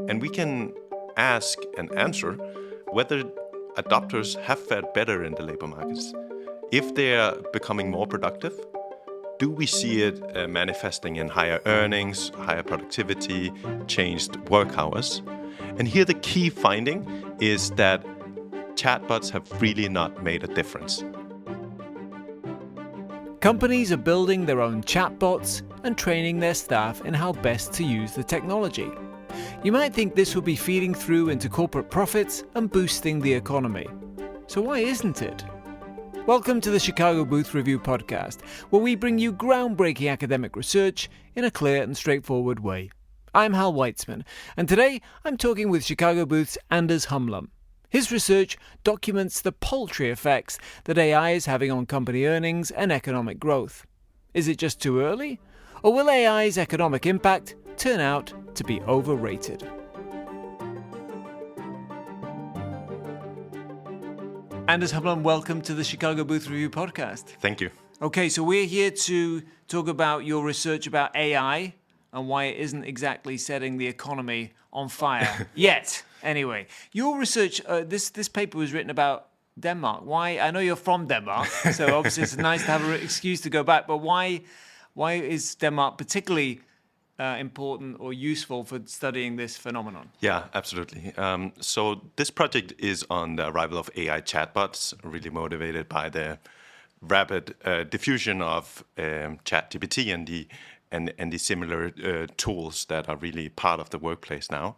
And we can ask and answer whether adopters have fared better in the labor markets. If they're becoming more productive, do we see it manifesting in higher earnings, higher productivity, changed work hours? And here the key finding is that chatbots have really not made a difference. Companies are building their own chatbots and training their staff in how best to use the technology. You might think this would be feeding through into corporate profits and boosting the economy. So why isn't it? Welcome to the Chicago Booth Review podcast, where we bring you groundbreaking academic research in a clear and straightforward way. I'm Hal Weitzman, and today I'm talking with Chicago Booth's Anders Humlum. His research documents the paltry effects that AI is having on company earnings and economic growth. Is it just too early? Or will AI's economic impact turn out to be overrated? Anders Humlum, welcome to the Chicago Booth Review podcast. Thank you. Okay, so we're here to talk about your research about AI and why it isn't exactly setting the economy on fire yet. Anyway, your research, this paper was written about Denmark. Why? I know you're from Denmark, so obviously it's nice to have an excuse to go back. But why is Denmark particularly important or useful for studying this phenomenon? Yeah, absolutely. So this project is on the arrival of AI chatbots, really motivated by the rapid diffusion of ChatGPT and the similar tools that are really part of the workplace now.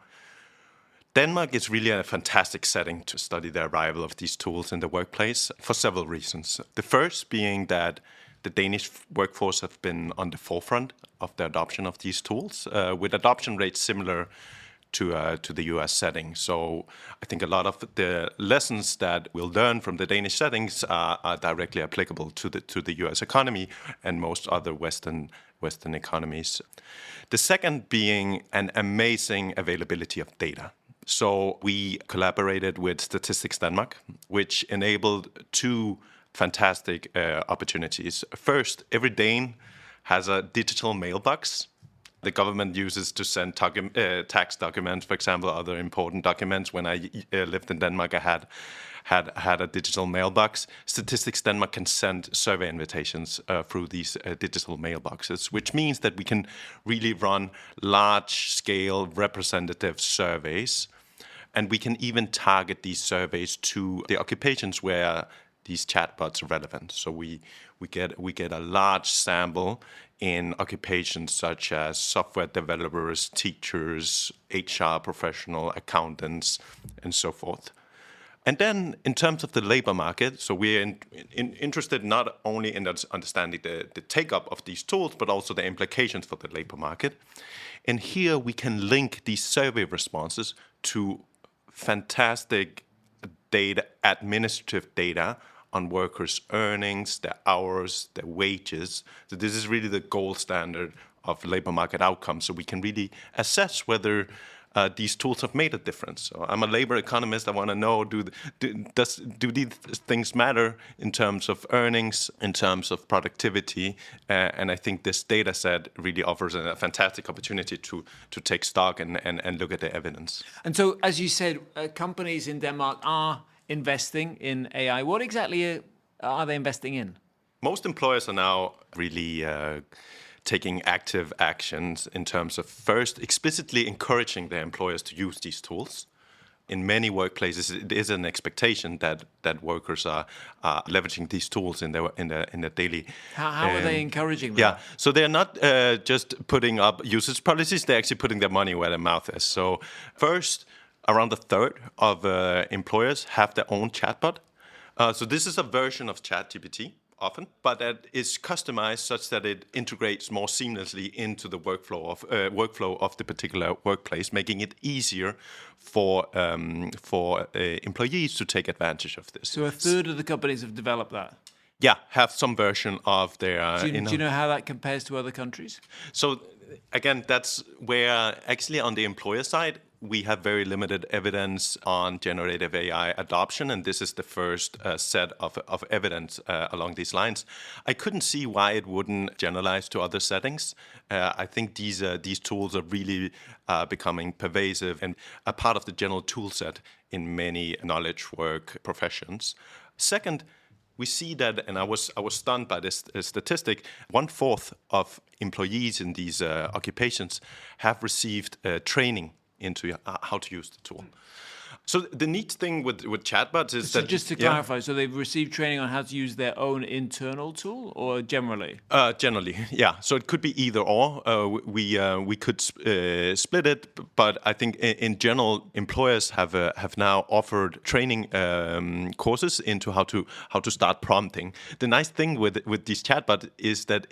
Denmark is really a fantastic setting to study the arrival of these tools in the workplace for several reasons. The first being that the Danish workforce have been on the forefront of the adoption of these tools, with adoption rates similar to the US setting. So I think a lot of the lessons that we'll learn from the Danish settings are directly applicable to the US economy and most other Western economies. The second being an amazing availability of data. So we collaborated with Statistics Denmark, which enabled two fantastic opportunities. First, every Dane has a digital mailbox the government uses to send tax documents, for example, other important documents. When I lived in Denmark, I had a digital mailbox. Statistics Denmark can send survey invitations through these digital mailboxes, which means that we can really run large-scale representative surveys. And we can even target these surveys to the occupations where these chatbots are relevant. So we get a large sample in occupations such as software developers, teachers, HR professional, accountants, and so forth. And then in terms of the labor market, so we're interested not only in understanding the take-up of these tools, but also the implications for the labor market. And here we can link these survey responses to fantastic data, administrative data on workers' earnings, their hours, their wages. So this is really the gold standard of labor market outcomes. So we can really assess whether these tools have made a difference. So I'm a labor economist. I want to know, do these things matter in terms of earnings, in terms of productivity? And I think this data set really offers a fantastic opportunity to take stock and look at the evidence. And so, as you said, companies in Denmark are investing in AI. What exactly are they investing in? Most employers are now really taking active actions in terms of first explicitly encouraging their employers to use these tools. In many workplaces, it is an expectation that workers are leveraging these tools in their daily. How are they encouraging them? Yeah, so they're not just putting up usage policies; they're actually putting their money where their mouth is. So first, around a third of employers have their own chatbot. So this is a version of ChatGPT. Often, but that is customized such that it integrates more seamlessly into the workflow of the particular workplace, making it easier for employees to take advantage of this. So a third of the companies have developed that? Yeah, have some version of their... Do you know how that compares to other countries? So again, that's where actually on the employer side, we have very limited evidence on generative AI adoption, and this is the first set of evidence along these lines. I couldn't see why it wouldn't generalize to other settings. I think these tools are really becoming pervasive and a part of the general tool set in many knowledge work professions. Second, we see that, and I was stunned by this statistic, 1/4 of employees in these occupations have received training into how to use the tool. So the neat thing with chatbots is that... Just to clarify, so they've received training on how to use their own internal tool, or generally? Generally, yeah. So it could be either or. We could split it, but I think in general, employers have now offered training courses into how to start prompting. The nice thing with these chatbots is that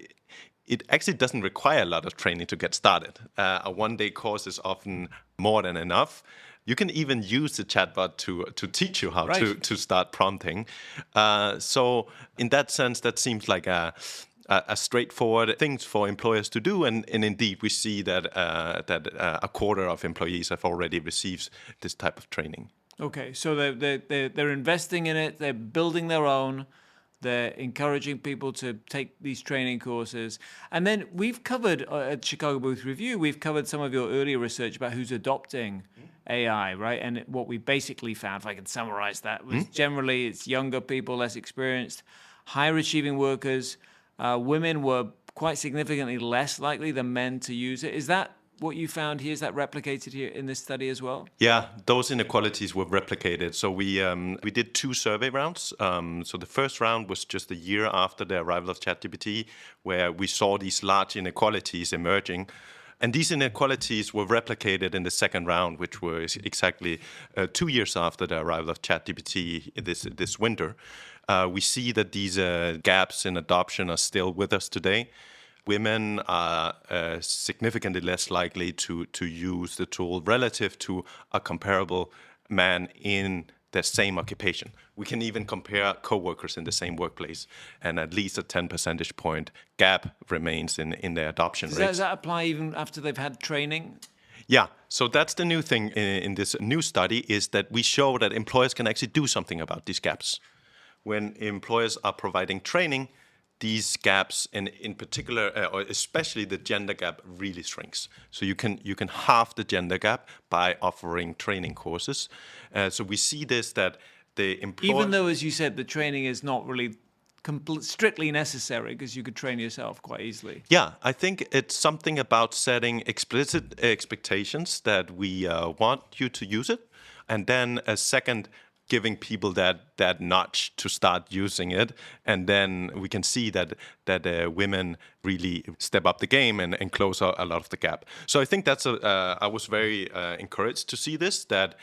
it actually doesn't require a lot of training to get started. A one-day course is often more than enough. You can even use the chatbot to teach you how to start prompting. So in that sense, that seems like a straightforward thing for employers to do. And indeed, we see that a quarter of employees have already received this type of training. Okay, so they're investing in it. They're building their own. They're encouraging people to take these training courses. And then we've covered, at Chicago Booth Review, we've covered some of your earlier research about who's adopting AI, right? And what we basically found, if I can summarize that, was generally it's younger people, less experienced, higher achieving workers. Women were quite significantly less likely than men to use it. Is that what you found here? Is that replicated here in this study as well? Yeah, those inequalities were replicated. So we did 2 survey rounds. So the first round was just a year after the arrival of ChatGPT, where we saw these large inequalities emerging. And these inequalities were replicated in the second round, which was exactly 2 years after the arrival of ChatGPT this winter. We see that these gaps in adoption are still with us today. Women are significantly less likely to use the tool relative to a comparable man in the same occupation. We can even compare co-workers in the same workplace, and at least a 10 percentage point gap remains in their adoption rates. Does that apply even after they've had training? Yeah, so that's the new thing in this new study, is that we show that employers can actually do something about these gaps. When employers are providing training, these gaps, and in particular, or especially the gender gap, really shrinks. So you can halve the gender gap by offering training courses. So we see this, that the employer... Even though, as you said, the training is not really strictly necessary, because you could train yourself quite easily. Yeah, I think it's something about setting explicit expectations that we want you to use it. And then a second, giving people that nudge to start using it, and then we can see that women really step up the game and close a lot of the gap. So I think that's I was very encouraged to see this, that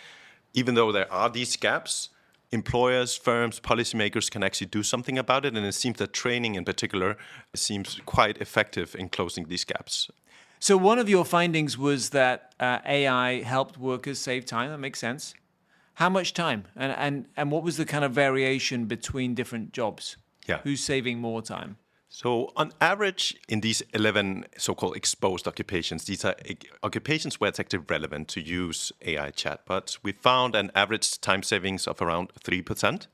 even though there are these gaps, employers, firms, policymakers can actually do something about it, and it seems that training in particular seems quite effective in closing these gaps. So one of your findings was that AI helped workers save time. That makes sense. How much time? And what was the kind of variation between different jobs? Yeah. Who's saving more time? So on average, in these 11 so-called exposed occupations, these are occupations where it's actually relevant to use AI chatbots, we found an average time savings of around 3%.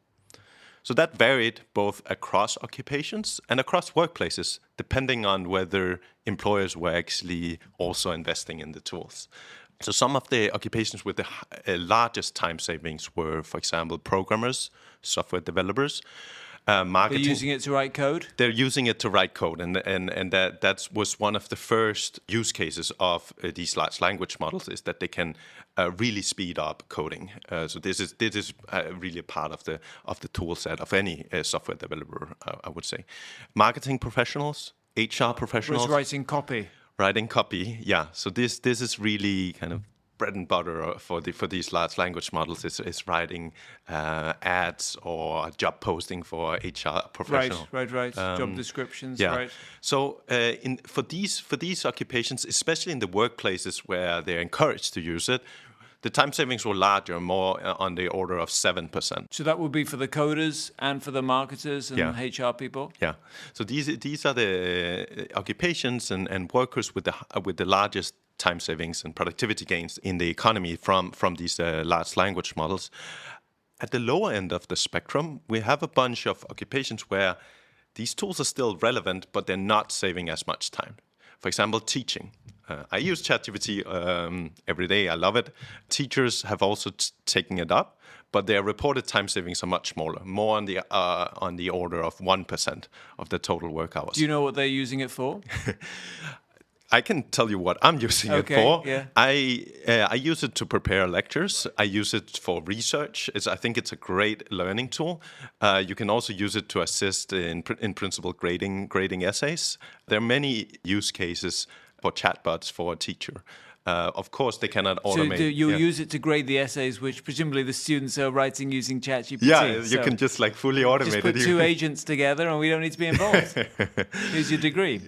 So that varied both across occupations and across workplaces, depending on whether employers were actually also investing in the tools. So some of the occupations with the largest time savings were, for example, programmers, software developers, marketing. They're using it to write code? They're using it to write code, and that was one of the first use cases of these large language models, is that they can really speed up coding. So this is really a part of the tool set of any software developer, I would say. Marketing professionals, HR professionals. Was writing copy. Writing copy, yeah. So this is really kind of bread and butter for these large language models. Is writing ads or job posting for HR professional. Right. Job descriptions. Yeah. Right. So for these occupations, especially in the workplaces where they're encouraged to use it, the time savings were larger, more on the order of 7%. So that would be for the coders and for the marketers and HR people? Yeah. So these are the occupations and workers with the largest time savings and productivity gains in the economy from these large language models. At the lower end of the spectrum, we have a bunch of occupations where these tools are still relevant, but they're not saving as much time. For example, teaching. I use ChatGPT every day. I love it. Teachers have also taken it up, but their reported time savings are much smaller, more on the order of 1% of the total work hours. Do you know what they're using it for? I can tell you what I'm using it for. Yeah. I use it to prepare lectures. I use it for research. I think it's a great learning tool. You can also use it to assist in principle grading essays. There are many use cases for chatbots for a teacher. Of course, they cannot automate. So you use it to grade the essays, which presumably the students are writing using ChatGPT. Yeah, you can just fully automate it. Just put two agents together and we don't need to be involved. Here's your degree.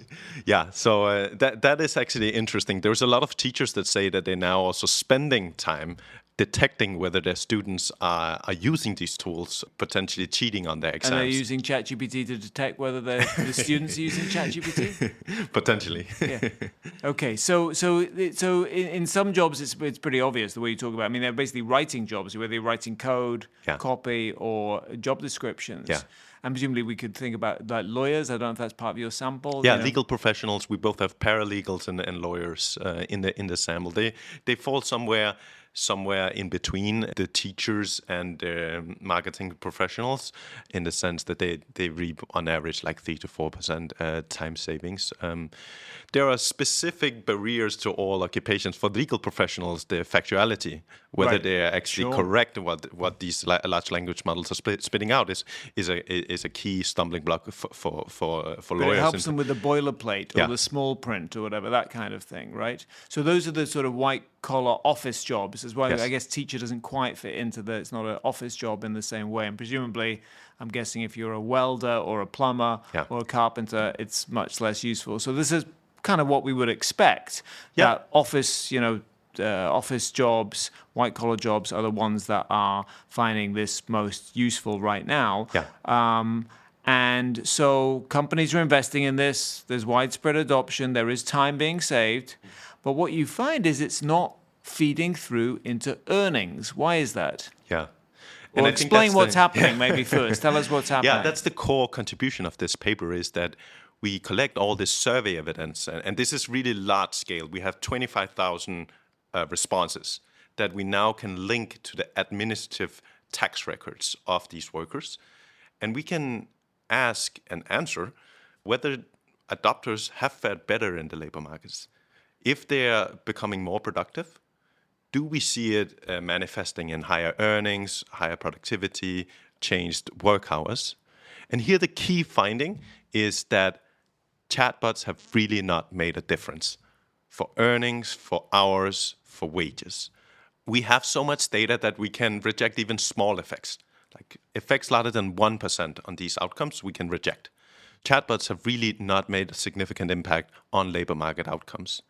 Yeah, so that is actually interesting. There's a lot of teachers that say that they're now also spending time detecting whether their students are using these tools, potentially cheating on their exams. And they're using ChatGPT to detect whether the students are using ChatGPT? Potentially. Yeah. Okay, so in some jobs it's pretty obvious the way you talk about it. I mean, they're basically writing jobs, whether they're writing code, copy, or job descriptions. Yeah. And presumably we could think about like lawyers. I don't know if that's part of your sample. Yeah, legal professionals. We both have paralegals and lawyers in the sample. They fall somewhere in between the teachers and marketing professionals, in the sense that they reap on average 3 to 4% time savings. There are specific barriers to all occupations. For legal professionals, the factuality, whether they're actually correct what these large language models are spitting out, is a key stumbling block for lawyers. It helps them with the boilerplate or the small print or whatever, that kind of thing, right? So those are the sort of white-collar office jobs as well. Yes. I guess teacher doesn't quite fit into it's not an office job in the same way. And presumably, I'm guessing if you're a welder or a plumber or a carpenter, it's much less useful. So this is kind of what we would expect. That office, office jobs, white-collar jobs are the ones that are finding this most useful right now. And so companies are investing in this. There's widespread adoption. There is time being saved. But what you find is it's not feeding through into earnings. Why is that? Yeah. Well, explain what's happening maybe first. Tell us what's happening. Yeah, that's the core contribution of this paper, is that we collect all this survey evidence. And this is really large scale. We have 25,000 responses that we now can link to the administrative tax records of these workers. And we can ask and answer whether adopters have fared better in the labor markets. If they're becoming more productive, do we see it manifesting in higher earnings, higher productivity, changed work hours? And here the key finding is that chatbots have really not made a difference for earnings, for hours, for wages. We have so much data that we can reject even small effects. Like effects larger than 1% on these outcomes, we can reject. Chatbots have really not made a significant impact on labor market outcomes.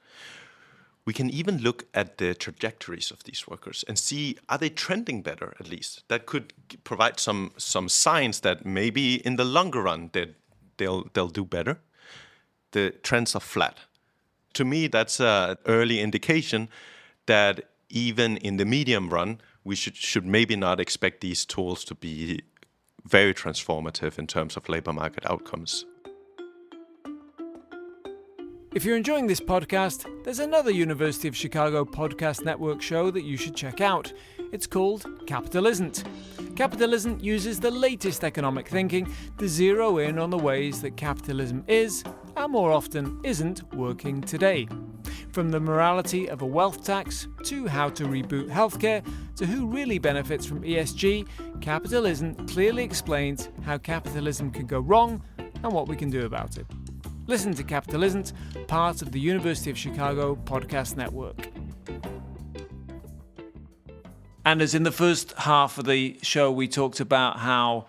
We can even look at the trajectories of these workers and see, are they trending better at least? That could provide some signs that maybe in the longer run they'll do better. The trends are flat. To me, that's an early indication that even in the medium run, we should maybe not expect these tools to be very transformative in terms of labor market outcomes. If you're enjoying this podcast, there's another University of Chicago podcast network show that you should check out. It's called Capital Isn't. Capital Isn't uses the latest economic thinking to zero in on the ways that capitalism is, and more often isn't, working today. From the morality of a wealth tax, to how to reboot healthcare, to who really benefits from ESG, Capital Isn't clearly explains how capitalism can go wrong and what we can do about it. Listen to Capital Isn't, part of the University of Chicago podcast network. And as in the first half of the show, we talked about how,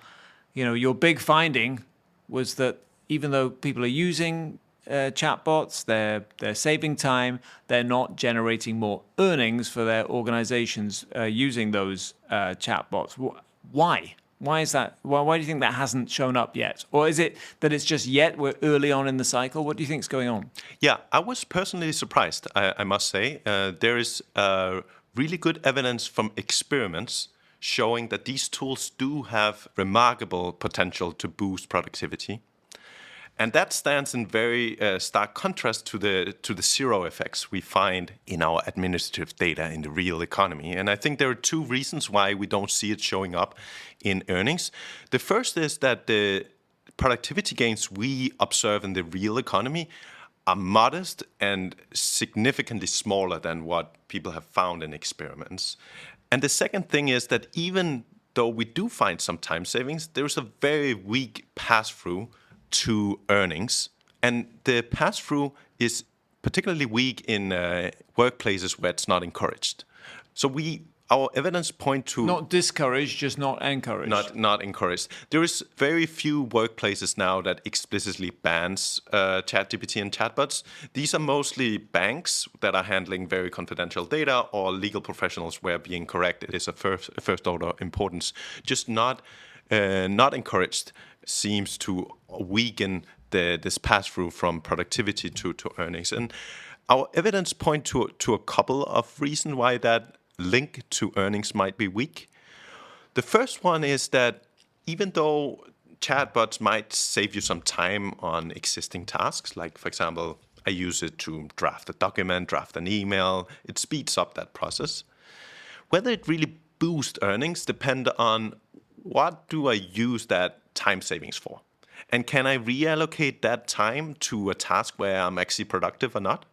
your big finding was that even though people are using chatbots, they're saving time, they're not generating more earnings for their organizations using those chatbots. Why? Why is that? Why do you think that hasn't shown up yet? Or is it that it's just yet we're early on in the cycle? What do you think is going on? Yeah, I was personally surprised, I must say. There is really good evidence from experiments showing that these tools do have remarkable potential to boost productivity. And that stands in very stark contrast to the zero effects we find in our administrative data in the real economy. And I think there are two reasons why we don't see it showing up in earnings. The first is that the productivity gains we observe in the real economy are modest and significantly smaller than what people have found in experiments. And the second thing is that even though we do find some time savings, there's a very weak pass-through to earnings. And the pass-through is particularly weak in workplaces where it's not encouraged. So our evidence point to... Not discouraged, just not encouraged. Not encouraged. There is very few workplaces now that explicitly bans ChatGPT and chatbots. These are mostly banks that are handling very confidential data or legal professionals where being correct is a first order importance. Just not encouraged seems to weaken this pass-through from productivity to earnings. And our evidence point to a couple of reasons why that link to earnings might be weak. The first one is that even though chatbots might save you some time on existing tasks, like, for example, I use it to draft a document, draft an email, it speeds up that process. Whether it really boosts earnings depends on what do I use that time savings for? And can I reallocate that time to a task where I'm actually productive or not?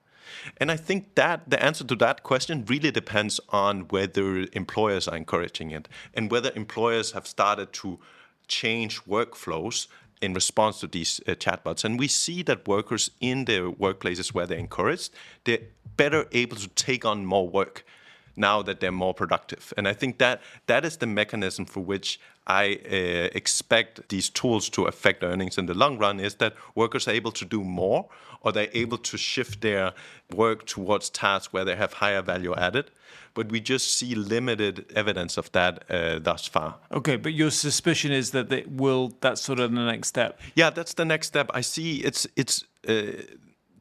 And I think that the answer to that question really depends on whether employers are encouraging it and whether employers have started to change workflows in response to these chatbots. And we see that workers in the workplaces where they're encouraged, they're better able to take on more work now that they're more productive. And I think that is the mechanism for which I expect these tools to affect earnings in the long run, is that workers are able to do more, or they're able to shift their work towards tasks where they have higher value added. But we just see limited evidence of that thus far. Okay, but your suspicion is that that's sort of the next step. Yeah, that's the next step. I see the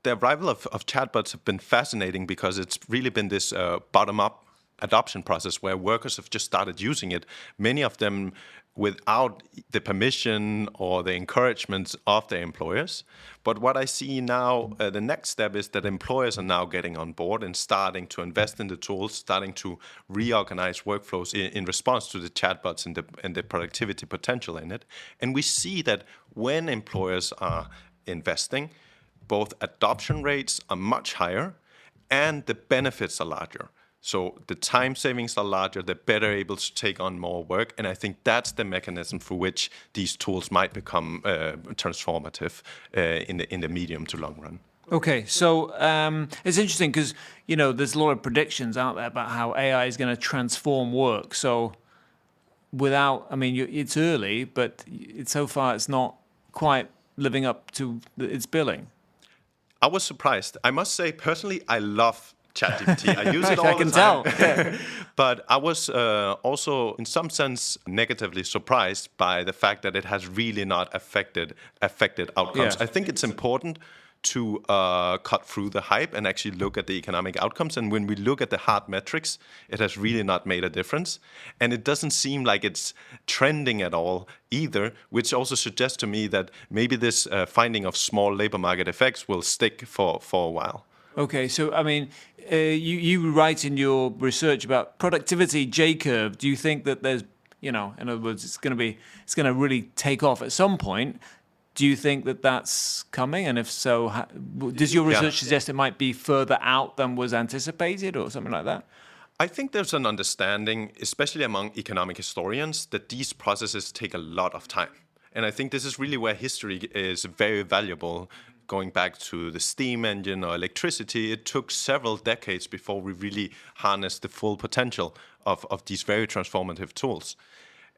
arrival of chatbots have been fascinating because it's really been this bottom-up adoption process where workers have just started using it, many of them without the permission or the encouragement of their employers. But what I see now, the next step is that employers are now getting on board and starting to invest in the tools, starting to reorganize workflows in response to the chatbots and the productivity potential in it. And we see that when employers are investing, both adoption rates are much higher and the benefits are larger. So the time savings are larger, they're better able to take on more work, and I think that's the mechanism for which these tools might become transformative in the medium to long run. Okay, so it's interesting because, there's a lot of predictions out there about how AI is going to transform work. So it's early, but so far it's not quite living up to its billing. I was surprised. I must say, personally, I love ChatGPT. I use it all I the can time. tell. But I was also, in some sense, negatively surprised by the fact that it has really not affected outcomes. Yeah. I think it's important to cut through the hype and actually look at the economic outcomes. And when we look at the hard metrics, it has really not made a difference. And it doesn't seem like it's trending at all either, which also suggests to me that maybe this finding of small labor market effects will stick for a while. Okay, so you write in your research about productivity J-curve. Do you think that there's, in other words, it's going to really take off at some point? Do you think that that's coming? And if so, does your research suggest it might be further out than was anticipated or something like that? I think there's an understanding, especially among economic historians, that these processes take a lot of time. And I think this is really where history is very valuable. Going back to the steam engine or electricity, it took several decades before we really harnessed the full potential of these very transformative tools.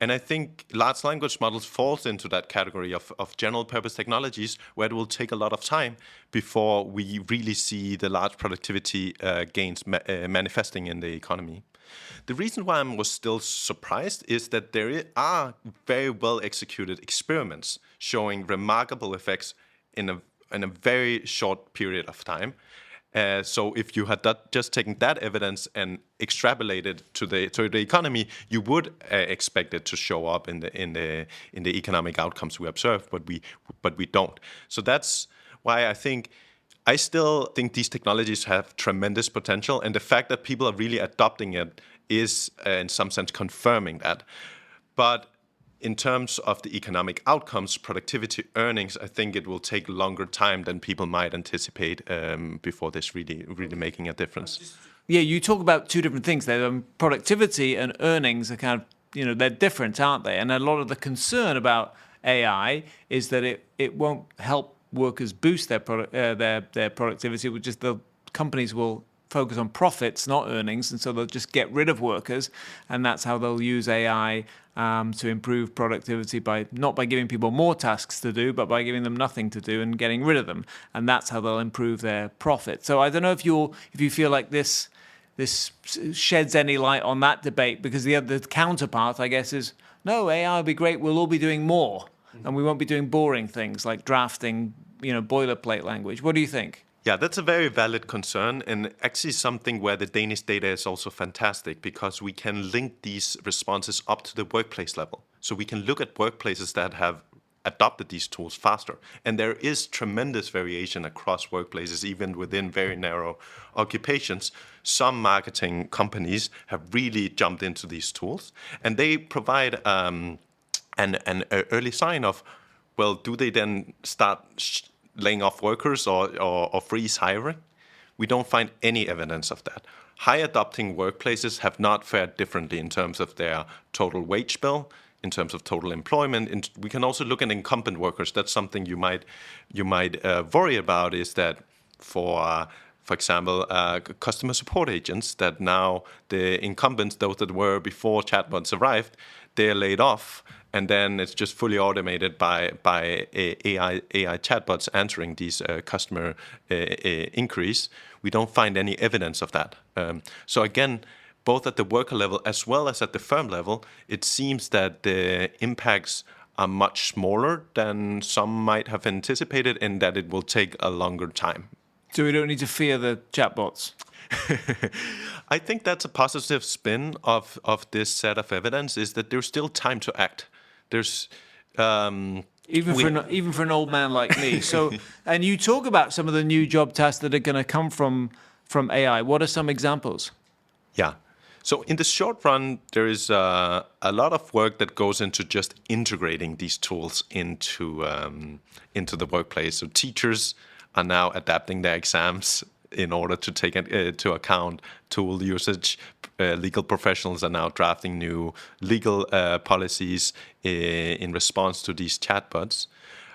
And I think large language models falls into that category of general purpose technologies where it will take a lot of time before we really see the large productivity gains manifesting in the economy. The reason why I was still surprised is that there are very well executed experiments showing remarkable effects in a very short period of time. So if you had just taken that evidence and extrapolated to the economy, you would expect it to show up in the economic outcomes we observe, but we don't. So that's why I still think these technologies have tremendous potential, and the fact that people are really adopting it is, in some sense, confirming that. But in terms of the economic outcomes, productivity, earnings, I think it will take longer time than people might anticipate before this really making a difference. Yeah, you talk about two different things there. Productivity and earnings are kind of, they're different, aren't they? And a lot of the concern about AI is that it won't help workers boost their productivity. The companies will focus on profits, not earnings, and so they'll just get rid of workers, and that's how they'll use AI to improve productivity not by giving people more tasks to do, but by giving them nothing to do and getting rid of them, and that's how they'll improve their profit. So I don't know if you feel like this sheds any light on that debate, because the counterpart, I guess, is no, AI will be great. We'll all be doing more, and we won't be doing boring things like drafting, boilerplate language. What do you think? Yeah, that's a very valid concern, and actually something where the Danish data is also fantastic, because we can link these responses up to the workplace level. So we can look at workplaces that have adopted these tools faster. And there is tremendous variation across workplaces, even within very narrow occupations. Some marketing companies have really jumped into these tools, and they provide an early sign of, well, do they then start laying off workers or freeze hiring? We don't find any evidence of that. High adopting workplaces have not fared differently in terms of their total wage bill, in terms of total employment. And we can also look at incumbent workers. That's something you might worry about, is that for example, customer support agents, that now the incumbents, those that were before chatbots arrived, they're laid off, and then it's just fully automated by AI chatbots answering these customer inquiries. We don't find any evidence of that. So again, both at the worker level as well as at the firm level, it seems that the impacts are much smaller than some might have anticipated, and that it will take a longer time. So we don't need to fear the chatbots? I think that's a positive spin of this set of evidence, is that there's still time to act. There's even for an old man like me. So, and you talk about some of the new job tasks that are going to come from AI. What are some examples? Yeah. So in the short run, there is a lot of work that goes into just integrating these tools into the workplace. So teachers are now adapting their exams in order to take into account tool usage. Legal professionals are now drafting new legal policies in response to these chatbots.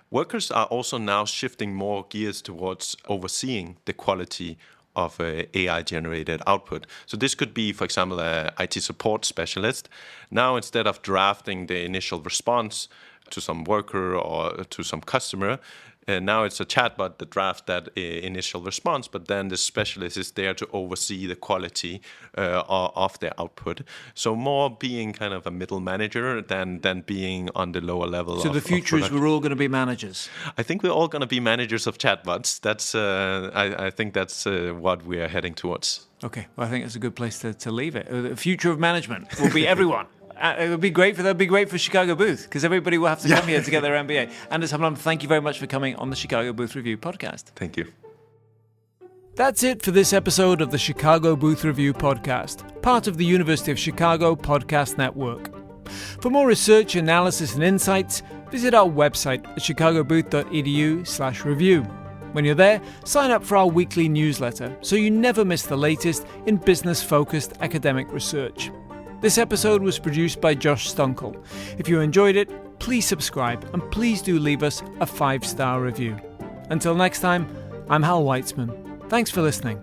Workers are also now shifting more gears towards overseeing the quality of AI-generated output. So this could be, for example, an IT support specialist. Now, instead of drafting the initial response to some worker or to some customer, now it's a chatbot that drafts that initial response, but then the specialist is there to oversee the quality of their output. So more being kind of a middle manager than being on the lower level. So the future is we're all going to be managers. I think we're all going to be managers of chatbots. That's I think that's what we are heading towards. Okay, well, I think it's a good place to leave it. The future of management will be everyone. It would be great for Chicago Booth, because everybody will have to come here to get their MBA. Anders Humlum, thank you very much for coming on the Chicago Booth Review podcast. Thank you. That's it for this episode of the Chicago Booth Review podcast, part of the University of Chicago Podcast Network. For more research, analysis, and insights, visit our website at chicagobooth.edu/review. When you're there, sign up for our weekly newsletter so you never miss the latest in business-focused academic research. This episode was produced by Josh Stunkel. If you enjoyed it, please subscribe and please do leave us a 5-star review. Until next time, I'm Hal Weitzman. Thanks for listening.